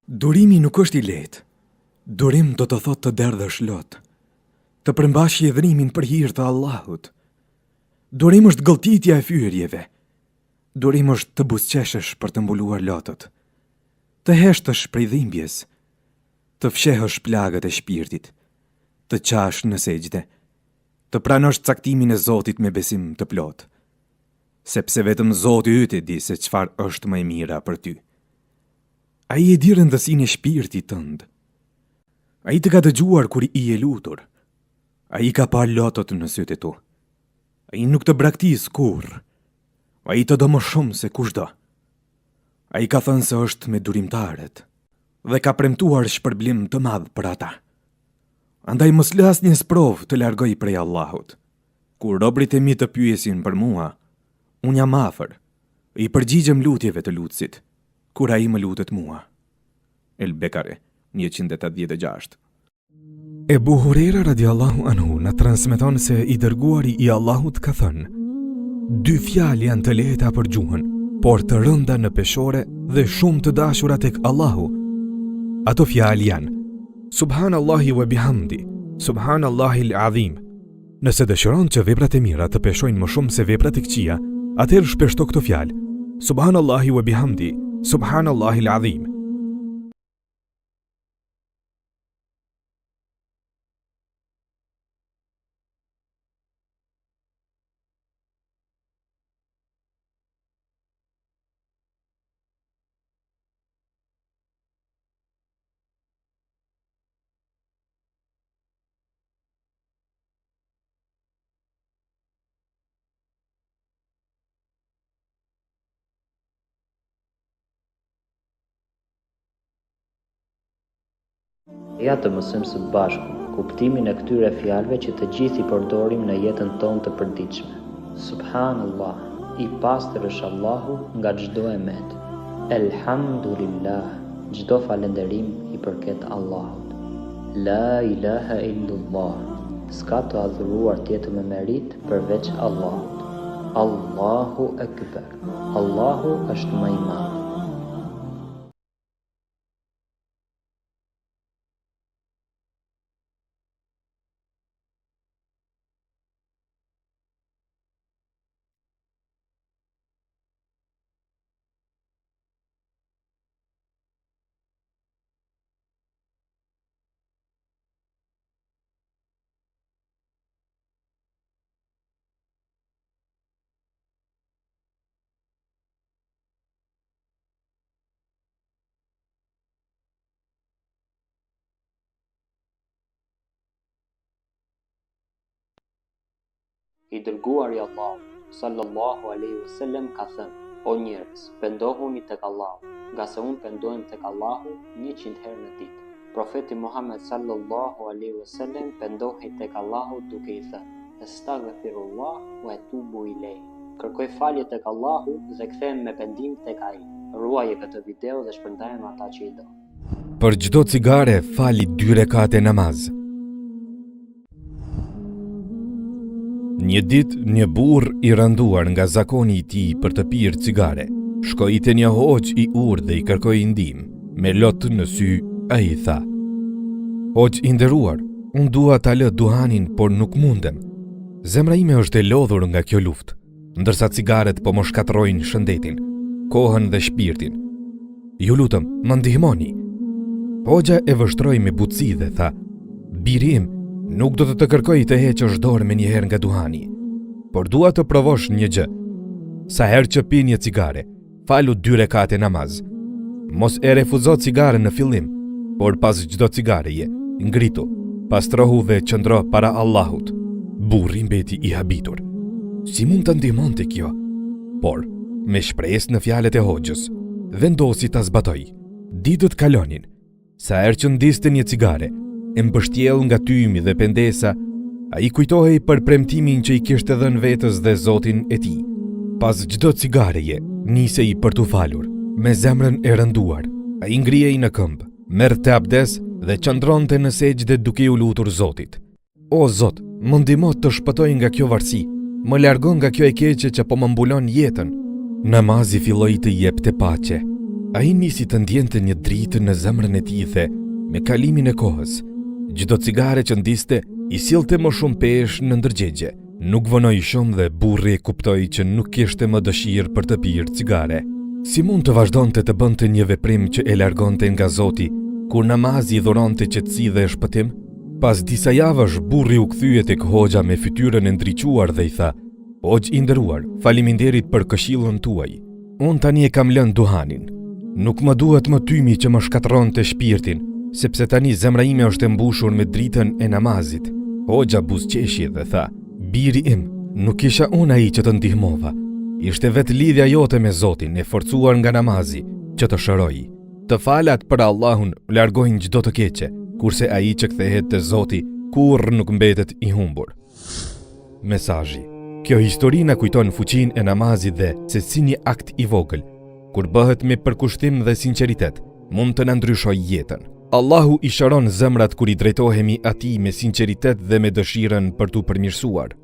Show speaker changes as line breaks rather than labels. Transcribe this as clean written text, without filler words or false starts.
Durimi nuk është i lehtë. Durim do të thotë të derdhësh lot, të përmbash jedhrimin për hir të Allahut. Durim është gëlltitja e fyerjeve. Durim është të buzëqeshësh për të mbuluar lotët, të heshtësh prej dhimbjes, të fshehësh plagët e shpirtit, të qash në sejdë, të pranosh caktimin e Zotit me besim të plot, sepse vetëm Zoti yt e di se çfarë është më e mira për ty. Ai e di rëndësinë e shpirtit tënd. Ai të ka dëgjuar kur i je lutur. Ai ka parë lotët në sytë e tu. Ai nuk të braktis kurrë. Ai të do më shumë se kushdo. Ai ka thënë se është me durimtarët dhe ka premtuar shpërblim të madh për ata. Andaj mos lë asnjë sprovë të largoj prej Allahut. Kur robrit e mi të pyesin për mua, unë jam afër, i përgjigjem lutjeve të lutësit, kur ai më lutet mua. El Bekare, 186. Ebu Hurera radiallahu anhu na transmeton se i dërguari i Allahut ka thënë: dy fjalë janë të lehta për gjuhën, por të rënda në peshore dhe shumë të dashura tek Allahu. Ato fjalë janë: Subhanallahi wa bihamdi, Subhanallahi al-azim. Nëse dëshiron që veprat e mira të peshojnë më shumë se veprat e këqija, atëherë shpeshto këto fjalë: Subhanallahi wa bihamdi, Subhanallahi al-azim.
Ja të mësojmë së bashku kuptimin e këtyre fjalëve që të gjithë i përdorim në jetën tonë të përditshme. Subhanallah, i pastër është Allahu nga çdo emet. Elhamdulillah, çdo falënderim i përket Allahut. La ilaha illallah, s'ka të adhuruar tjetër me merit përveç Allahut. Allahu akbar, Allahu është më i madh. I dërguari i Allahut, sallallahu alaihi wasallam, ka thënë: O njerëz, pendohuni tek Allahu, nga se unë pendohem tek Allahu 100 herë në ditë. Profeti Muhammed sallallahu alaihi wasallam pendohej tek Allahu duke i thënë: Astaghfirullah wa atubu ilejhi. Kërkoj falje tek Allahu dhe kthehem me pendim tek ai. Ruaje këtë video dhe shpërndajmë ata që i do.
Për çdo cigare fali 2 rekate namaz. Një ditë, një burr i rënduar nga zakoni i tij për të pirë cigare, shkoi te një hoxh i urtë dhe i kërkoi ndihmë. Me lot në sy, ai tha: Hoxh i nderuar, unë dua ta lë duhanin, por nuk mundem. Zemra ime është e lodhur nga kjo luftë, ndërsa cigaret po më shkatërrojnë shëndetin, kohën dhe shpirtin. Ju lutem, më ndihmoni. Hoxha e vështroi me butësi dhe tha: Birim, nuk do të kërkoj të heqësh dorë me një herë nga duhani, por dua të provosh një gjë. Sa herë që pi një cigare, falu 2 rekate namaz. Mos e refuzo cigaren në fillim, por pas çdo cigareje, ngritu, pastrohu dhe qëndro para Allahut. Burri mbeti i habitur. Si mund të ndihmonte kjo? Por, me shpresë në fjalët e hoxhës, vendosi ta zbatoj. Ditët kalonin. Sa herë që ndiste një cigare, e mbështjell nga tymi dhe pendesa, ai kujtohej për premtimin që i kishte dhënë vetës dhe Zotin e tij. Pas çdo cigareje, nisej për t'u falur, me zemrën e rënduar. Ai ngrihej në këmbë, merrte abdes dhe qëndronte në sejdë duke u lutur Zotit. O Zot, më ndihmo të shpëtoj nga kjo varësi, më largo nga kjo e keqe që po më mbulon jetën. Namazi filloi të jepte paqe. Ai nisi të ndjente një dritë në zemrën e tij dhe me kalimin e kohës, çdo cigare që ndiste i sillte më shumë peshë në ndërgjegje. Nuk vonoi shumë dhe burri e kuptoi që nuk kishte më dëshirë për të pirë cigare. Si mund të vazhdonte të bënte një veprim që e largonte nga Zoti, kur namazi i dhuronte qetësi dhe shpëtim? Pas disa javësh, burri u kthye tek hoxha me fytyrën e ndriçuar dhe i tha: "Hoxh i nderuar, faleminderit për këshillën tuaj. Unë tani e kam lënë duhanin. Nuk më duhet më tymi që më shkatërronte shpirtin, sepse tani zemra ime është e mbushur me dritën e namazit." Hoxha buzëqeshi dhe tha: "Biri im, nuk isha unë ai që të ndihmova. Ishte vetë lidhja jote me Zotin e forcuar nga namazi që të shëroi. Të falat për Allahun largojnë çdo të keqe, kurse ai që kthehet te Zoti kurrë nuk mbetet i humbur." Mesazhi. Kjo histori na kujton fuqinë e namazit dhe se si një akt i vogël, kur bëhet me përkushtim dhe sinqeritet, mund të na ndryshojë jetën. Allahu i shëron zemrat kur i drejtohemi atij me sinqeritet dhe me dëshirën për t'u përmirësuar.